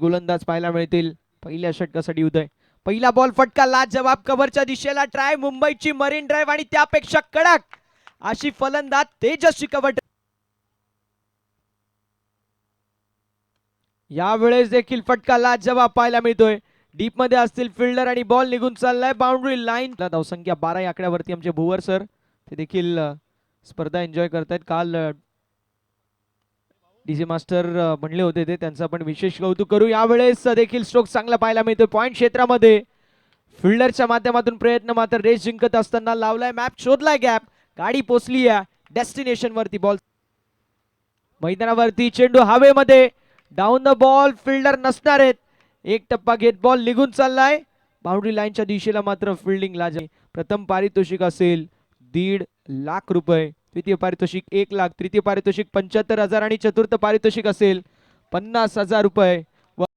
गोलंदाज पाहायला मिळतील पहिल्या षटकासाठी उदय. पहिला बॉल फटका लाजवाब कव्हरच्या दिशेला ट्राय मुंबईची मरीन ड्राईव्ह आणि त्यापेक्षा कडक अशी फलंदाज तेजस्वी कव्हर. यावेळेस देखील फटका लाजवाब पाहायला मिळतोय. डीप मध्ये असतील फिल्डर आणि बॉल निघून चाललाय बाउंड्री लाईन. धावसंख्या 12 या आकड्यावरती आमचे भुवर सर ते देखील स्पर्धा एन्जॉय करतायत. काल डीजे मास्टर म्हणले होते ते त्यांचा पण विशेष कौतुक करू. यावेळेस देखील स्ट्रोक चांगला पाहायला मिळतोय पॉइंट क्षेत्रामध्ये. फिल्डरच्या माध्यमातून प्रयत्न मात्र रेस जिंकत असताना लावलाय मॅप शोधलाय गॅप गाडी पोचली या डेस्टिनेशन वरती. बॉल मैदानावरती चेंडू हवेमध्ये डाऊन द बॉल फिल्डर नसणार आहेत. एक टप्पा घेत बॉल निघून चाललाय बाउंड्री लाईनच्या दिशेला मात्र फिल्डिंग लाज. प्रथम पारितोषिक असेल 1.5 लाख रुपये, द्वितीय पारितोषिक 1 लाख, तृतीय पारितोषिक 75,000 आणि चतुर्थ पारितोषिक असेल 50,000 रुपये.